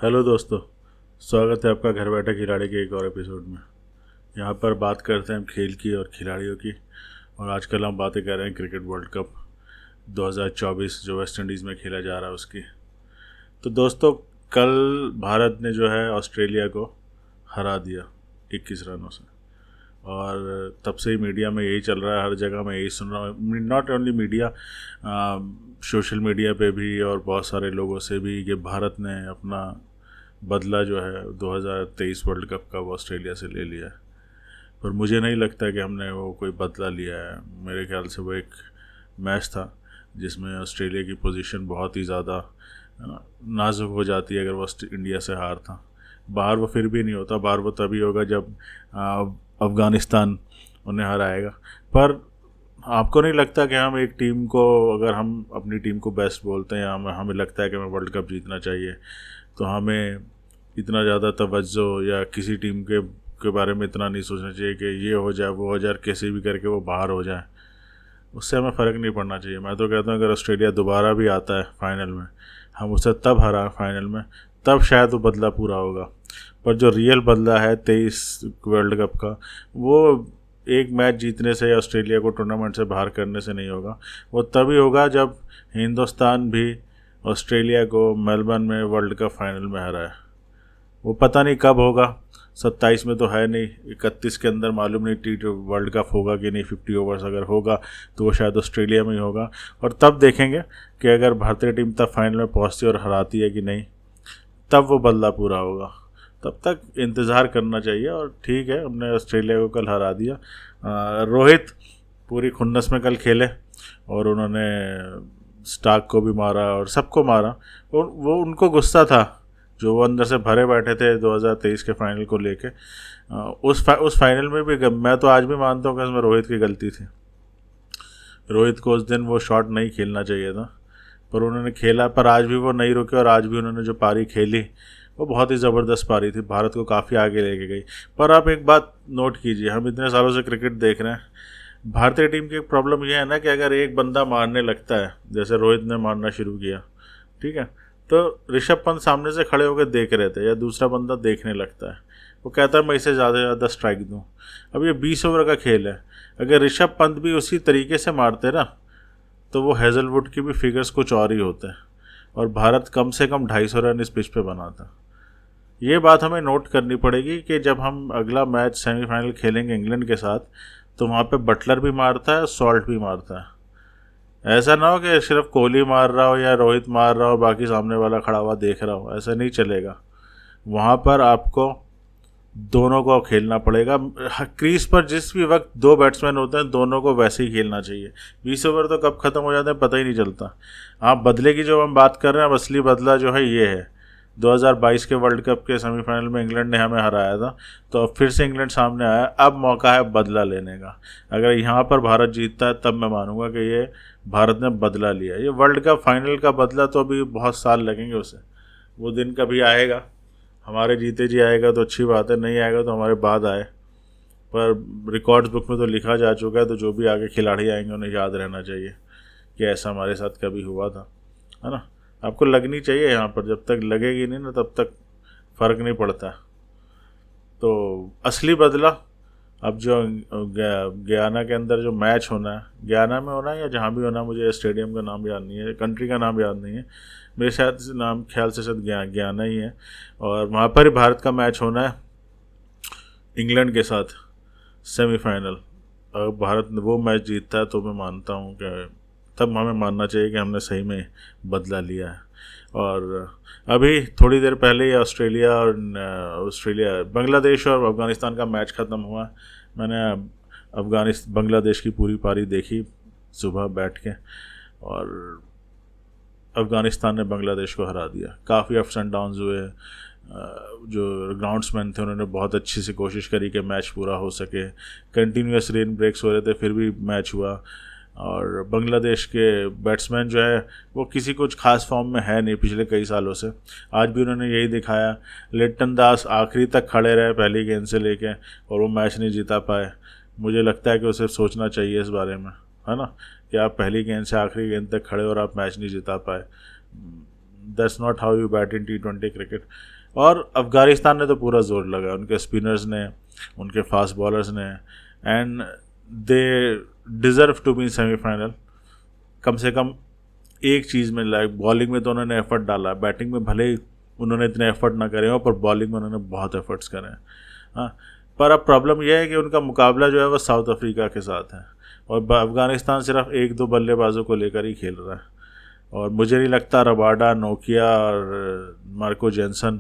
Hello दोस्तों, स्वागत है आपका घर बैठे खिलाड़ी के एक और एपिसोड में। यहाँ पर बात करते हैं हम खेल की और खिलाड़ियों की। और आजकल हम बातें कर रहे हैं क्रिकेट वर्ल्ड कप 2024 जो वेस्ट इंडीज़ में खेला जा रहा है उसकी। तो दोस्तों, कल भारत ने जो है ऑस्ट्रेलिया को हरा दिया 21 रनों से। और तब से ही मीडिया में यही चल रहा है, हर जगह मैं यही सुन रहा हूँ। Not only media, social media पे भी और बहुत सारे लोगों से भी कि भारत ने अपना बदला जो है 2023 वर्ल्ड कप का वो ऑस्ट्रेलिया से ले लिया है। पर मुझे नहीं लगता कि हमने वो कोई बदला लिया है। मेरे ख्याल से वो एक मैच था जिसमें ऑस्ट्रेलिया की पोजीशन बहुत ही ज़्यादा नाजुक हो जाती है अगर वो इंडिया से हारता। बाहर वो फिर भी नहीं होता, बाहर वो तभी होगा जब अफ़गानिस्तान उन्हें हराएगा। पर आपको नहीं लगता कि हम एक टीम को, अगर हम अपनी टीम को बेस्ट बोलते हैं या हमें लगता है कि हमें वर्ल्ड कप जीतना चाहिए, तो हमें इतना ज़्यादा तवज्जो या किसी टीम के बारे में इतना नहीं सोचना चाहिए कि ये हो जाए वो हो जाए, कैसे भी करके वो बाहर हो जाए। उससे हमें फ़र्क नहीं पड़ना चाहिए। मैं तो कहता हूँ अगर ऑस्ट्रेलिया दोबारा भी आता है फाइनल में, हम उसे तब हरा फाइनल में, तब शायद वो बदला पूरा होगा। पर जो रियल बदला है 23 वर्ल्ड कप का, वो एक मैच जीतने से या ऑस्ट्रेलिया को टूर्नामेंट से बाहर करने से नहीं होगा। वो तभी होगा जब हिंदुस्तान भी ऑस्ट्रेलिया को मेलबर्न में वर्ल्ड कप फाइनल में हराए। वो पता नहीं कब होगा, 27 में तो है नहीं, 31 के अंदर मालूम नहीं टी वर्ल्ड कप होगा कि नहीं। 50 ओवर्स अगर होगा तो वो शायद ऑस्ट्रेलिया में ही होगा। और तब देखेंगे कि अगर भारतीय टीम तब फाइनल में पहुंचती और हराती है कि नहीं, तब वो बदला पूरा होगा। तब तक इंतज़ार करना चाहिए। और ठीक है, हमने ऑस्ट्रेलिया को कल हरा दिया। रोहित पूरी खुन्नस में कल खेले और उन्होंने स्टार्क को भी मारा और सबको मारा। और वो उनको गुस्सा था जो वो अंदर से भरे बैठे थे 2023 के फाइनल को लेके। उस फाइनल में भी मैं तो आज भी मानता हूँ कि उसमें रोहित की गलती थी। रोहित को उस दिन वो शॉट नहीं खेलना चाहिए था, पर उन्होंने खेला। पर आज भी वो नहीं रुके और आज भी उन्होंने जो पारी खेली वो बहुत ही ज़बरदस्त पारी थी, भारत को काफ़ी आगे लेके गई। पर आप एक बात नोट कीजिए, हम इतने सालों से क्रिकेट देख रहे हैं, भारतीय टीम की एक प्रॉब्लम यह है ना कि अगर एक बंदा मारने लगता है, जैसे रोहित ने मारना शुरू किया, ठीक है, तो ऋषभ पंत सामने से खड़े होकर देख रहे थे या दूसरा बंदा देखने लगता है, वो कहता है मैं इसे ज़्यादा से ज़्यादा स्ट्राइक दूँ। अब ये 20 ओवर का खेल है, अगर ऋषभ पंत भी उसी तरीके से मारते ना तो वो हेज़लवुड की भी फिगर्स कुछ और ही होते हैं और भारत कम से कम 250 रन इस पिच पे बनाता। ये बात हमें नोट करनी पड़ेगी कि जब हम अगला मैच सेमीफाइनल खेलेंगे इंग्लैंड के साथ, तो वहाँ पे बटलर भी मारता है, सॉल्ट भी मारता है। ऐसा ना हो कि सिर्फ कोहली मार रहा हो या रोहित मार रहा हो, बाकी सामने वाला खड़ा हुआ देख रहा हो, ऐसा नहीं चलेगा। वहाँ पर आपको दोनों को खेलना पड़ेगा। क्रीज पर जिस भी वक्त दो बैट्समैन होते हैं, दोनों को वैसे ही खेलना चाहिए। 20 ओवर तो कब ख़त्म हो जाते हैं पता ही नहीं चलता। आप बदले की जो हम बात कर रहे हैं, अब असली बदला जो है ये है। 2022 के वर्ल्ड कप के सेमीफाइनल में इंग्लैंड ने हमें हराया था, तो अब फिर से इंग्लैंड सामने आया, अब मौका है बदला लेने का। अगर यहाँ पर भारत जीतता है तब मैं मानूंगा कि ये भारत ने बदला लिया। ये वर्ल्ड कप फाइनल का बदला तो अभी बहुत साल लगेंगे उसे, वो दिन कभी आएगा, हमारे जीते जी आएगा तो अच्छी बात है, नहीं आएगा तो हमारे बाद आए। पर रिकॉर्ड्स बुक में तो लिखा जा चुका है, तो जो भी आगे खिलाड़ी आएंगे उन्हें याद रहना चाहिए कि ऐसा हमारे साथ कभी हुआ था, है ना। आपको लगनी चाहिए यहाँ पर, जब तक लगेगी नहीं ना तब तक फ़र्क नहीं पड़ता। तो असली बदला अब जो गयाना के अंदर जो मैच होना है, गयाना में होना है या जहाँ भी होना है, मुझे स्टेडियम का नाम याद नहीं है, कंट्री का नाम याद नहीं है, मेरे शायद ख्याल से शायद गयाना ही है। और वहाँ पर ही भारत का मैच होना है इंग्लैंड के साथ सेमीफाइनल। अगर भारत वो मैच जीतता है तो मैं मानता हूँ कि तब हमें मानना चाहिए कि हमने सही में बदला लिया है। और अभी थोड़ी देर पहले ही ऑस्ट्रेलिया बांग्लादेश और अफ़गानिस्तान का मैच ख़त्म हुआ। मैंने बांग्लादेश की पूरी पारी देखी सुबह बैठ के, और अफ़गानिस्तान ने बांग्लादेश को हरा दिया। काफ़ी अप्स एंड डाउन्स हुए। जो ग्राउंड्समैन थे उन्होंने बहुत अच्छी से कोशिश करी कि मैच पूरा हो सके। कंटिन्यूस रेन ब्रेक्स हो रहे थे फिर भी मैच हुआ। और बांग्लादेश के बैट्समैन जो है वो किसी कुछ खास फॉर्म में है नहीं पिछले कई सालों से। आज भी उन्होंने यही दिखाया। लिट्टन दास आखिरी तक खड़े रहे पहली गेंद से लेके और वो मैच नहीं जीता पाए। मुझे लगता है कि उसे सोचना चाहिए इस बारे में, है ना, कि आप पहली गेंद से आखिरी गेंद तक खड़े और आप मैच नहीं जिता पाए। That's not how you bat in T20 cricket. और अफ़गानिस्तान ने तो पूरा जोर लगाया, उनके स्पिनर्स ने, उनके फास्ट बॉलर्स ने, and they deserve to be semifinal. कम से कम एक चीज़ में, लाइक बॉलिंग में तो उन्होंने एफर्ट डाला, बैटिंग में भले ही उन्होंने इतने एफर्ट ना करे हो, पर बॉलिंग में उन्होंने बहुत एफर्ट्स करे हैं। हाँ, पर अब प्रॉब्लम यह है कि उनका मुकाबला जो है वो साउथ अफ्रीका के साथ है, और अफ़गानिस्तान सिर्फ एक दो बल्लेबाजों को लेकर ही खेल रहा है। और मुझे नहीं लगता रबाडा, नोकिया और मार्को जेनसन,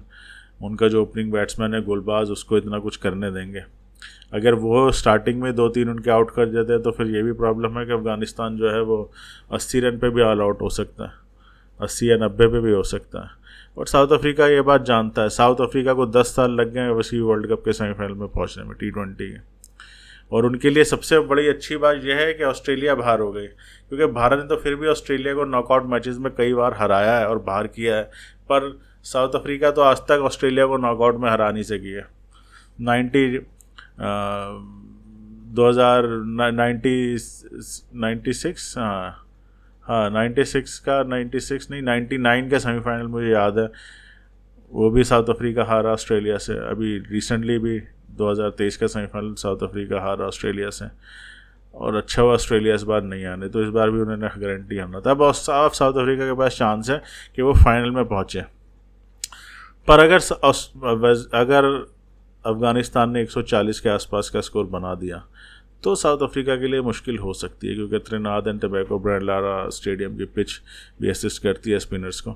उनका जो ओपनिंग बैट्समैन है गुलबाज, उसको इतना कुछ करने देंगे। अगर वो स्टार्टिंग में 2-3 उनके आउट कर देते हैं तो फिर ये भी प्रॉब्लम है कि अफ़गानिस्तान जो है वो 80 रन पे भी ऑल आउट हो सकता है, 80 या 90 पे भी हो सकता है। और साउथ अफ्रीका ये बात जानता है। साउथ अफ्रीका को 10 साल लग गए वैसे वर्ल्ड कप के सेमीफाइनल में पहुंचने में T20 के। और उनके लिए सबसे बड़ी अच्छी बात यह है कि ऑस्ट्रेलिया बाहर हो गई, क्योंकि भारत ने तो फिर भी ऑस्ट्रेलिया को नॉकआउट मैचेस में कई बार हराया है और बाहर किया है, पर साउथ अफ्रीका तो आज तक ऑस्ट्रेलिया को नॉकआउट में हरा नहीं सकी है। 96 हाँ 96 नहीं 99 का सेमीफाइनल मुझे याद है, वो भी साउथ अफ्रीका हारा ऑस्ट्रेलिया से। अभी रिसेंटली भी 2023 का सेमीफाइनल साउथ अफ्रीका हारा ऑस्ट्रेलिया से, और अच्छा हुआ ऑस्ट्रेलिया इस बार नहीं आने, तो इस बार भी उन्होंने गारंटी आना था। अब साउथ अफ्रीका के पास चांस है कि वो फाइनल में पहुँचे। पर अगर अफ़गानिस्तान ने 140 के आसपास का स्कोर बना दिया तो साउथ अफ्रीका के लिए मुश्किल हो सकती है, क्योंकि त्रिनाद and Tobago brand Lara stadium की पिच भी असिस्ट करती है स्पिनर्स को।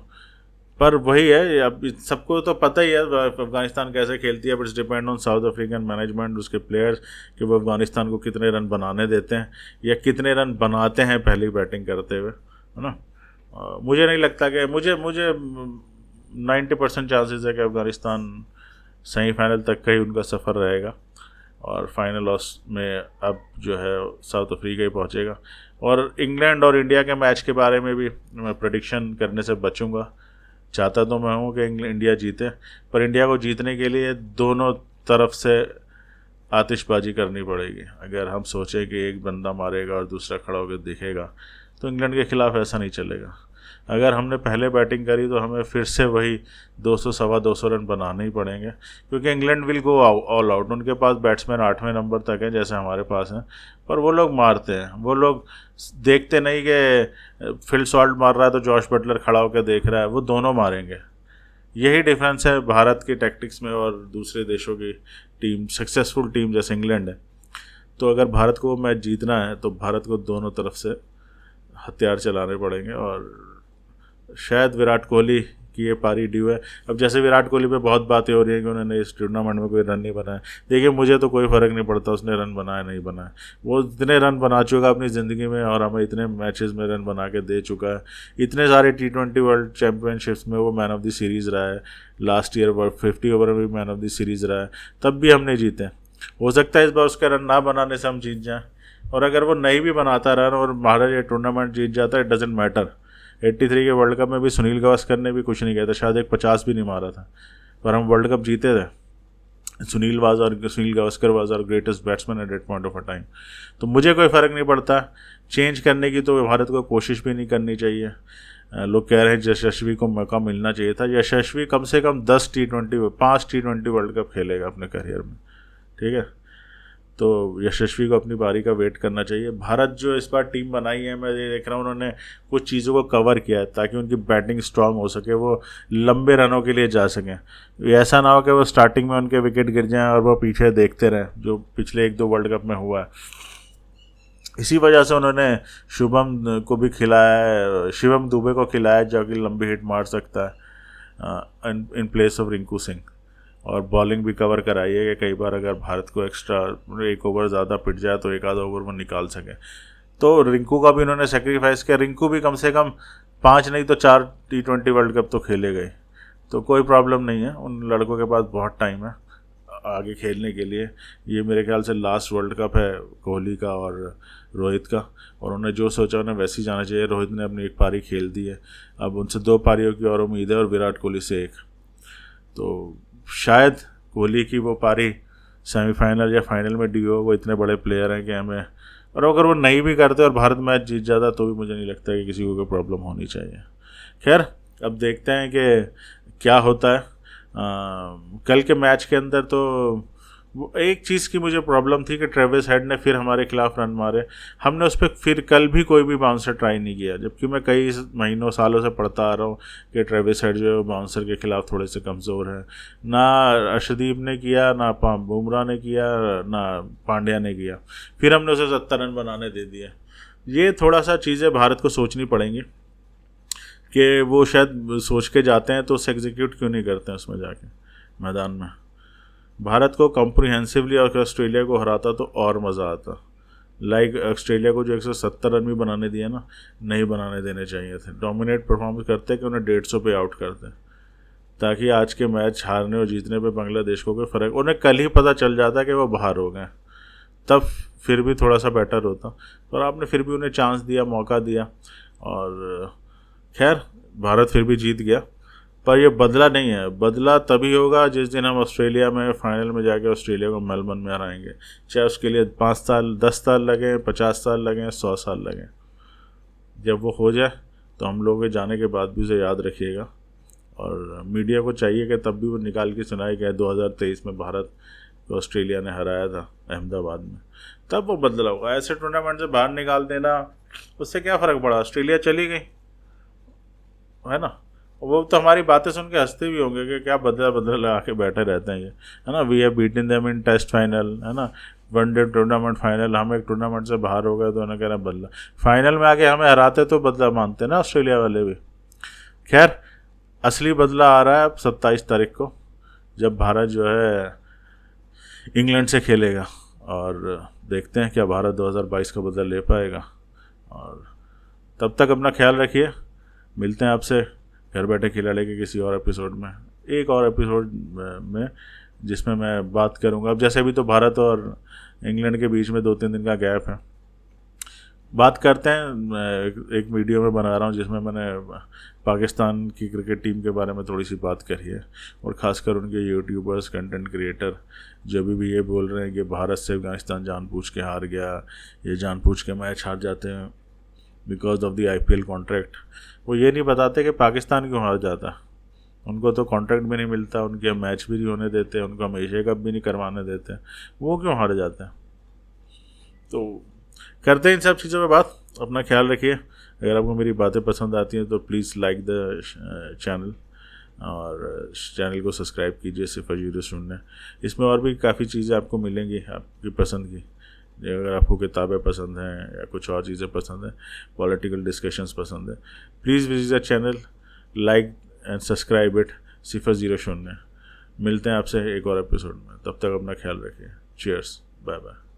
पर वही है, अब सबको तो पता ही है अफ़गानिस्तान कैसे खेलती है, but it's depend on south African management, उसके प्लेयर्स, कि वो अफ़गानिस्तान को कितने रन बनाने देते हैं या कितने रन बनाते हैं पहली बैटिंग करते हुए, है ना। मुझे नहीं लगता कि मुझे 90% चांसेस है कि अफ़गानिस्तान सेमीफाइनल तक का ही उनका सफ़र रहेगा, और फाइनल में अब जो है साउथ अफ्रीका ही पहुंचेगा। और इंग्लैंड और इंडिया के मैच के बारे में भी मैं प्रेडिक्शन करने से बचूंगा। चाहता तो मैं हूं कि इंडिया जीते, पर इंडिया को जीतने के लिए दोनों तरफ से आतिशबाजी करनी पड़ेगी। अगर हम सोचें कि एक बंदा मारेगा और दूसरा खड़ा होकर दिखेगा, तो इंग्लैंड के ख़िलाफ़ ऐसा नहीं चलेगा। अगर हमने पहले बैटिंग करी तो हमें फिर से वही 200 सवा 200 रन बनाने ही पड़ेंगे, क्योंकि England will go all out. उनके पास बैट्समैन 8वें नंबर तक हैं जैसे हमारे पास हैं, पर वो लोग मारते हैं। वो लोग देखते नहीं कि फिल सॉल्ट मार रहा है तो जॉश बटलर खड़ा होकर देख रहा है, वो दोनों मारेंगे। यही डिफरेंस है भारत की टैक्टिक्स में और दूसरे देशों की टीम, सक्सेसफुल टीम जैसे इंग्लैंड है। तो अगर भारत को मैच जीतना है तो भारत को दोनों तरफ से हथियार चलाने पड़ेंगे, और शायद विराट कोहली की ये पारी ड्यू है। अब जैसे विराट कोहली पे बहुत बातें हो रही हैं कि उन्होंने इस टूर्नामेंट में कोई रन नहीं बनाया, देखिए मुझे तो कोई फ़र्क नहीं पड़ता उसने रन बनाया नहीं बनाया, वो इतने रन बना चुका अपनी ज़िंदगी में और हमें इतने मैचेस में रन बना के दे चुका है। इतने सारे T20 वर्ल्ड चैम्पियनशिप्स में वो मैन ऑफ द सीरीज़ रहा है, लास्ट ईयर 50 ओवर में भी मैन ऑफ द सीरीज़ रहा है, तब भी हमने जीते। हो सकता है इस बार उसका रन ना बनाने से हम जीत जाएँ, और अगर वो नहीं भी बनाता रन और भारत ये टूर्नामेंट जीत जाता है, इट डजेंट मैटर। 83 के वर्ल्ड कप में भी सुनील गावस्कर ने भी कुछ नहीं किया था, शायद एक 50 भी नहीं मारा था, पर हम वर्ल्ड कप जीते थे। Sunil Gavaskar was our greatest batsman at that point of a time. तो मुझे कोई फ़र्क नहीं पड़ता, चेंज करने की तो भारत को कोशिश भी नहीं करनी चाहिए। लोग कह रहे हैं यशस्वी को मौका मिलना चाहिए था। यशस्वी कम से कम 5 T20 वर्ल्ड कप खेलेगा अपने करियर में, ठीक है। तो यशस्वी को अपनी बारी का वेट करना चाहिए। भारत जो इस बार टीम बनाई है, मैं ये देख रहा हूँ उन्होंने कुछ चीज़ों को कवर किया है ताकि उनकी बैटिंग स्ट्रांग हो सके, वो लंबे रनों के लिए जा सकें। ऐसा ना हो कि वो स्टार्टिंग में उनके विकेट गिर जाएं और वो पीछे देखते रहें, जो पिछले 1-2 वर्ल्ड कप में हुआ है। इसी वजह से उन्होंने शुभम को भी खिलाया है, शिवम दुबे को खिलाया जो कि लंबी हिट मार सकता है in place of Rinku Singh, और बॉलिंग भी कवर कराई है कि कई बार अगर भारत को एक्स्ट्रा 1 ओवर ज़्यादा पिट जाए तो 1 आधा ओवर वो निकाल सके। तो रिंकू का भी उन्होंने सेक्रीफाइस किया। रिंकू भी कम से कम 5 नहीं तो 4 T20 वर्ल्ड कप तो खेले गए, तो कोई प्रॉब्लम नहीं है। उन लड़कों के पास बहुत टाइम है आगे खेलने के लिए। ये मेरे ख्याल से लास्ट वर्ल्ड कप है कोहली का और रोहित का, और उन्हें जो सोचा उन्हें वैसे ही जाना चाहिए। रोहित ने अपनी 1 पारी खेल दी है, अब उनसे 2 पारियों की और उम्मीद है, और विराट कोहली से 1। तो शायद कोहली की वो पारी सेमीफाइनल या फाइनल में डी हो। वो इतने बड़े प्लेयर हैं कि हमें, और अगर वो नहीं भी करते और भारत मैच जीत जाता तो भी मुझे नहीं लगता कि किसी को कोई प्रॉब्लम होनी चाहिए। खैर, अब देखते हैं कि क्या होता है। कल के मैच के अंदर तो वो एक चीज़ की मुझे प्रॉब्लम थी कि ट्रेविस हेड ने फिर हमारे खिलाफ रन मारे। हमने उस पर फिर कल भी कोई भी बाउंसर ट्राई नहीं किया, जबकि मैं कई महीनों सालों से पढ़ता आ रहा हूँ कि ट्रेविस हेड जो है बाउंसर के खिलाफ थोड़े से कमज़ोर हैं। ना अर्शदीप ने किया, ना बुमराह ने किया, ना पांड्या ने किया, फिर हमने उसे 70 रन बनाने दे दिए। ये थोड़ा सा चीज़ें भारत को सोचनी पड़ेंगी कि वो शायद सोच के जाते हैं तो उसे एग्जीक्यूट क्यों नहीं करते हैं उसमें जाके मैदान में। भारत को कॉम्प्रिहेंसिवली और ऑस्ट्रेलिया को हराता तो और मज़ा आता। लाइक ऑस्ट्रेलिया को जो 170 रन भी बनाने दिए ना, नहीं बनाने देने चाहिए थे। डोमिनेट परफॉर्मेंस करते कि उन्हें 150 पे आउट करते, ताकि आज के मैच हारने और जीतने पे बांग्लादेश को कोई फ़र्क, उन्हें कल ही पता चल जाता कि वो बाहर हो गए, तब फिर भी थोड़ा सा बेटर होता। पर आपने फिर भी उन्हें चांस दिया, मौका दिया, और खैर भारत फिर भी जीत गया। पर ये बदला नहीं है, बदला तभी होगा जिस दिन हम ऑस्ट्रेलिया में फाइनल में जाके ऑस्ट्रेलिया को मेलबर्न में हराएंगे। चाहे उसके लिए 5 साल, 10 साल लगें, 50 साल लगें, 100 साल लगें। जब वो हो जाए तो हम लोगों के जाने के बाद भी उसे याद रखिएगा, और मीडिया को चाहिए कि तब भी वो निकाल के सुनाए कि 2023 में भारत को ऑस्ट्रेलिया ने हराया था अहमदाबाद में, तब वो बदला होगा। ऐसे टूर्नामेंट से बाहर निकाल देना, उससे क्या फ़र्क पड़ा, ऑस्ट्रेलिया चली गई, है ना। वो तो हमारी बातें सुन के हंसते भी होंगे कि क्या बदला बदला लगा के बैठे रहते हैं ये, है ना। We have beaten them in test final, है ना, वनडे टूर्नामेंट फाइनल। हम एक टूर्नामेंट से बाहर हो गए तो उन्हें कह रहे हैं बदला, फाइनल में आके हमें हराते तो बदला मानते ना ऑस्ट्रेलिया वाले भी। खैर, असली बदला आ रहा है अब 27 तारीख को, जब भारत जो है इंग्लैंड से खेलेगा, और देखते हैं क्या भारत 2022 का बदला ले पाएगा। और तब तक अपना ख्याल रखिए। मिलते हैं आपसे घर बैठे खिलाड़ी के किसी और एपिसोड में, एक और एपिसोड में जिसमें मैं बात करूंगा। अब जैसे अभी तो भारत और इंग्लैंड के बीच में 2-3 दिन का गैप है, बात करते हैं। एक वीडियो में बना रहा हूँ जिसमें मैंने पाकिस्तान की क्रिकेट टीम के बारे में थोड़ी सी बात करी है, और ख़ासकर उनके यूट्यूबर्स, कंटेंट क्रिएटर जो भी ये बोल रहे हैं कि भारत से अफगानिस्तान जानबूझ के हार गया, ये जानबूझ के मैच हार जाते हैं because of the IPL contract. वो ये नहीं बताते कि पाकिस्तान क्यों हार जाता। उनको तो कॉन्ट्रैक्ट भी नहीं मिलता, उनके मैच भी नहीं होने देते, उनको हम एशिया कप भी नहीं करवाने देते, वो क्यों हार जाते हैं। तो करते हैं इन सब चीज़ों पे बात। अपना ख्याल रखिए। अगर आपको मेरी बातें पसंद आती हैं तो प्लीज़ लाइक द चैनल, और चैनल को सब्सक्राइब कीजिए 0 इसमें और भी काफ़ी चीज़ें आपको मिलेंगी आपकी पसंद की। अगर आपको किताबें पसंद हैं या कुछ और चीज़ें पसंद हैं, पॉलिटिकल डिस्कशंस पसंद है, please visit the channel, like and subscribe it 0 मिलते हैं आपसे एक और एपिसोड में, तब तक अपना ख्याल रखिए। Cheers, bye bye.